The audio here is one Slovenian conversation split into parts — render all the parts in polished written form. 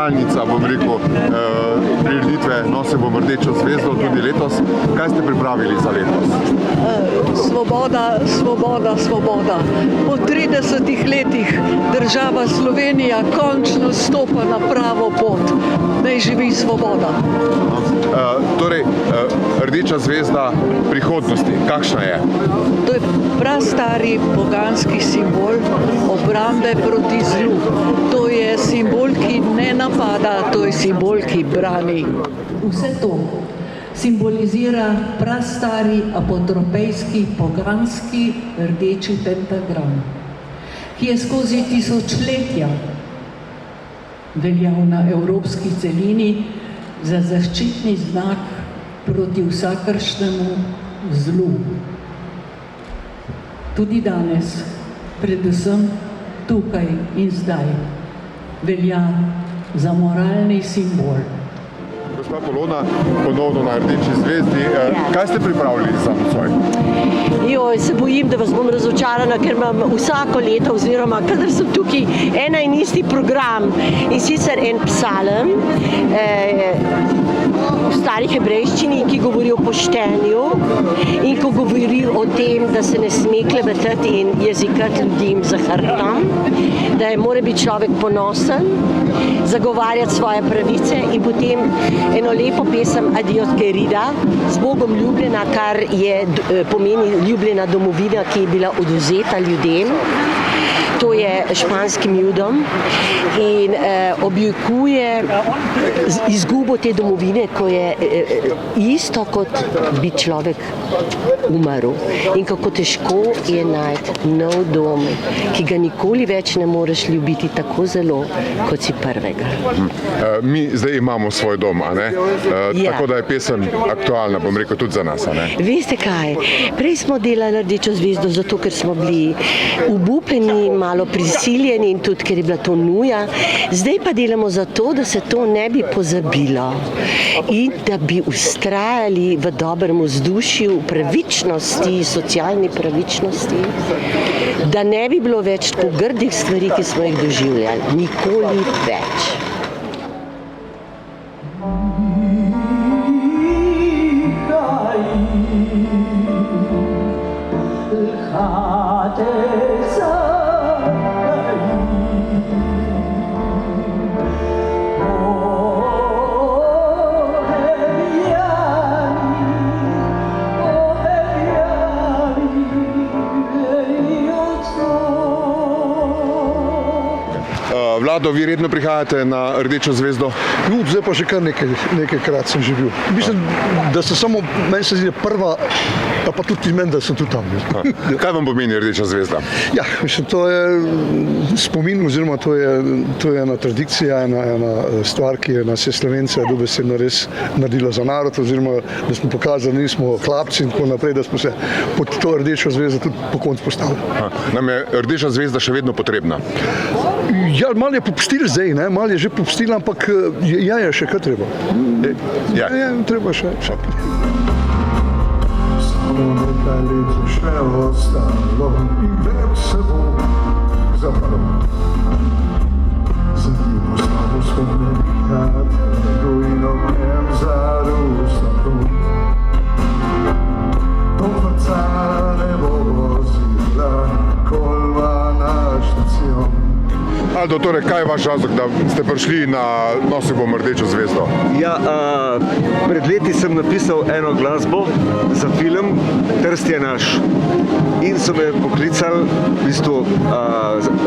stalnica, bom rekel, prireditve Nosimo rdečo zvezdo tudi letos. Kaj ste pripravili za letos? Svoboda, svoboda, svoboda. Po 30 letih država Slovenija končno stopa na pravo pot. Naj živi svoboda. Torej, rdeča zvezda prihodnosti, kakšna je? To je prastari poganski simbol obrambe proti zlu. To je simbol, ki ne napada, to je simbol, ki brani. Vse to simbolizira prastari apotropejski poganski rdeči pentagram, ki je skozi tisočletja veljal na evropski celini za zaščitni znak proti vsakršnemu zlu. Tudi danes, predvsem tukaj in zdaj, velja za moralni simbol. Gospa Polona, ponovno na Rdeči zvezdi. Kaj ste pripravili za nocoj? Se bojim, da vas bom razočarana, ker imam vsako leto oziroma kadar sem tukaj ena in isti program in sicer en psalem v stari hebrejščini, ki govori o poštenju in ko govori o tem, da se ne sme klebetati in jezikati ljudem za hrbtom, da mora biti človek ponosen, zagovarjati svoje pravice in potem eno lepo pesem Adios querida, z Bogom ljubljena, kar pomeni ljubljena domovina, ki je bila odvzeta ljudem. To je španskim judom in objekuje izgubo te domovine, ko je isto, kot bi človek umrl. In kako težko je najti nov dom, ki ga nikoli več ne moreš ljubiti tako zelo, kot si prvega. Mi zdaj imamo svoj dom, a ne? Tako da je pesem aktualna, bom rekel, tudi za nas, a ne? Veste kaj? Prej smo delali Rdečo zvezdo, zato ker smo bili obupeni, malo prisiljeni in tudi, ker je bila to nuja. Zdaj pa delamo zato, da se to ne bi pozabilo in da bi ustrajali v dobrem vzdušju, pravičnosti, socialni pravičnosti, da ne bi bilo več tako grdih stvari, ki smo jih doživljali. Nikoli več. Vlado, vi redno prihajate na Rdečo zvezdo? No, zdaj pa že kar nekajkrat sem že bil. Mislim, da se samo, meni se zdi prva, pa tudi meni, da sem tudi tam bil. Kaj vam pomeni Rdeča zvezda? Ja, mislim, to je spomin, oziroma to je ena tradicija, ena stvar, ki je nas je Slovence dobesedno res naredila za narod, oziroma da smo pokazali, da nismo hlapci in tako naprej, da smo se pod to Rdečo zvezdo tudi po koncu postavili. Nam je Rdeča zvezda še vedno potrebna? Ja, malo je popustil zdaj, ne? Malo je že popustil, ampak je še kaj treba. Ja. Treba še. Samo nekaj let še ostalo in več se bo zaprlo. Zadnjimo slabo spomenjati, in ognjem zarustato. To vrca ne bo vozila, kolva na štacijo. Aldo, torej, kaj je vaš razlog, da ste prišli na Nosimo rdečo zvezdo? Ja, pred leti sem napisal eno glasbo za film Trst je naš. In so me poklicali v bistvu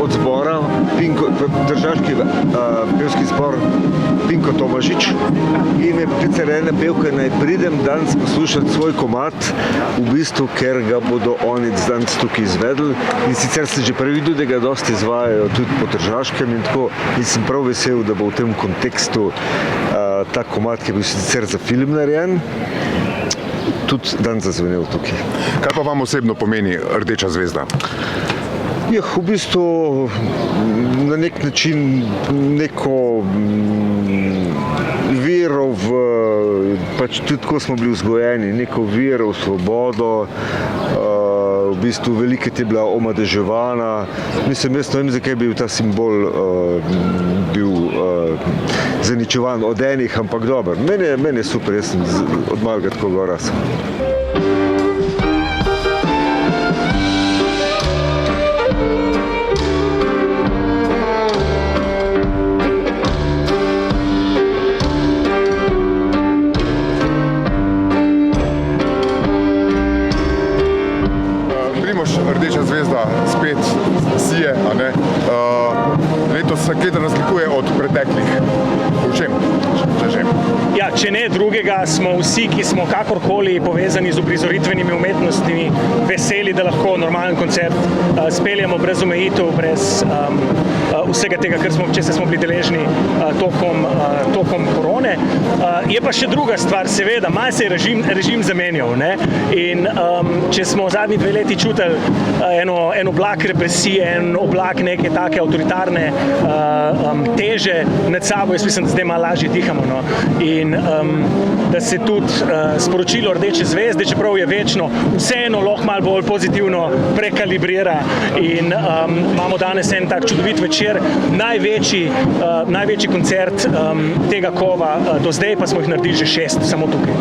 od zbora, državski pevski zbor Pinko Tomažič, in me poklicali ene pevke, naj pridem danes poslušati svoj komad, v bistvu, ker ga bodo oni danes tukaj izvedli. In sicer sem že previdel, da ga dosti izvajajo tudi po Tržaškem in tako. In sem prav vesel, da bo v tem kontekstu ta komad, ki je bil sicer za film narejen, tudi danes zazvenel tukaj. Kaj pa vam osebno pomeni Rdeča zvezda? Ja, v bistvu na nek način neko vero v, pač tudi tako smo bili vzgojeni, neko vero v svobodo, v v bistvu veliko je bila omadeževana. Mislim, jaz ne vem, zakaj bi bil ta simbol zaničevan od enih, ampak dobro. Meni je super, jaz sem od malega tako rasel. Rdeča zvezda spet sije, a ne? Letos se kaj razlikuje od preteklih. V čem? Ja, če ne drugega, smo vsi, ki smo kakorkoli povezani z uprizoritvenimi umetnostmi, veseli, da lahko normalen koncert speljamo brez omejitev, brez vsega tega, česa smo bili deležni tokom korone. Je pa še druga stvar, seveda, malo se je režim zamenjal, ne? In če smo zadnji 2 leti čutili en oblak represije, en oblak neke take avtoritarne teže nad sabo, jaz mislim, da zdaj malo lažje dihamo. No? In da se tudi sporočilo Rdeče zvezde, čeprav je večno, vseeno lahko malo bolj pozitivno prekalibrira in imamo danes en tak čudovit večer, največji koncert tega kova do zdaj, pa smo jih naredili že 6, samo tukaj.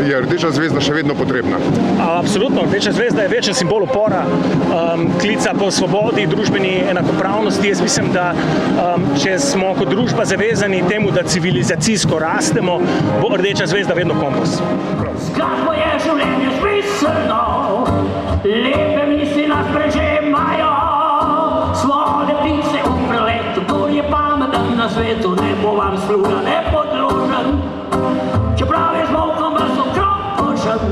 Je Rdeča zvezda še vedno potrebna? Absolutno, Rdeča zvezda je večen simbol upora, klica po svobodi, družbeni enakopravnosti. Jaz mislim, da če smo kot družba zavezani temu, da civilizacijsko rastemo, bo Rdeča zvezda vedno kompas. Skladbo je življenje smiselno, lepe misli nas prežemajo, svode pise v preletu, kdo je pameten na svetu, ne bo vam sluga nepodložen, čeprav je zmolkom vas okrog pošen,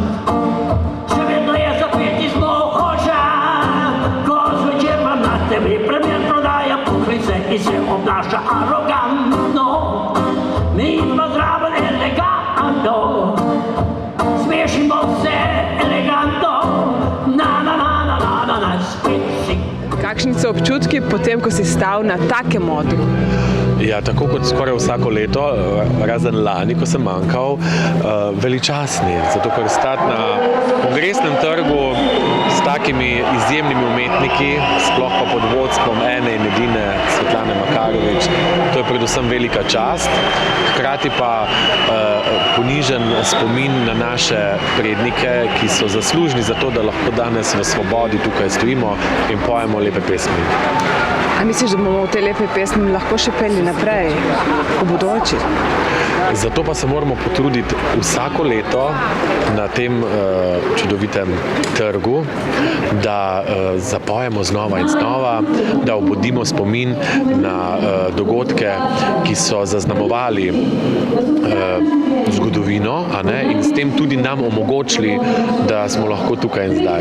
še vedno je zapeti zmohožen, ko zvečer vam na tebi premier prodaja poklice in se obnaša arogantno, mi pa zraven elegantno, smešimo se elegantno, na, spet si. Kakšni so občutki potem, ko si stal na takem odru? Ja, tako kot skoraj vsako leto, razen lani, ko sem manjkal, veličastni. Zato, ker stati na Kongresnem trgu s takimi izjemnimi umetniki, sploh pa pod vodstvom ene in edine Svetlane Makarovič, to je predvsem velika čast. Hkrati pa ponižen spomin na naše prednike, ki so zaslužni za to, da lahko danes v svobodi tukaj stojimo in pojemo lepe pesmi. A misliš, da bomo te lepe pesmi lahko še pelili naprej, v bodoči? Zato pa se moramo potruditi vsako leto na tem čudovitem trgu, da zapojemo znova in znova, da obudimo spomin na dogodke, ki so zaznamovali zgodovino, a ne, in s tem tudi nam omogočili, da smo lahko tukaj in zdaj.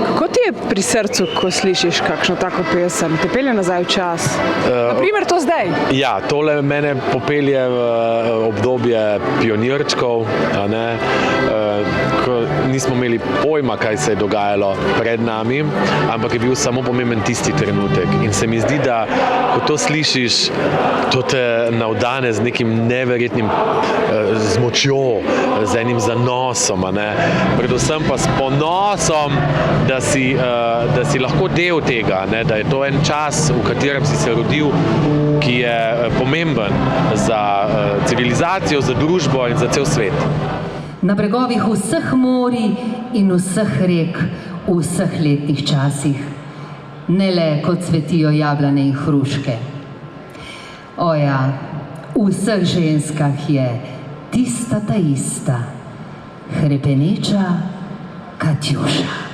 Kako ti je pri srcu, ko slišiš kakšno tako pesem? Te pelje nazaj v čas? Naprimer to zdaj? Ja, tole mene popelje v obdobje pionirčkov, a ne, ko nismo imeli pojma, kaj se je dogajalo pred nami, ampak je bil samo pomemben tisti trenutek. In se mi zdi, da ko to slišiš, to te navdane z nekim neverjetnim z močjo, z enim zanosom, a ne, predvsem pa s ponosom, da si lahko del tega, ne, da je to en čas, v katerem si se rodil, ki je pomemben za civilizacijo, za družbo in za cel svet. Na bregovih vseh morij in vseh rek v vseh letnih časih, ne le kot cvetijo jablane in hruške. Oja, v vseh ženskah je tista ta ista, hrepeneča Katjuša.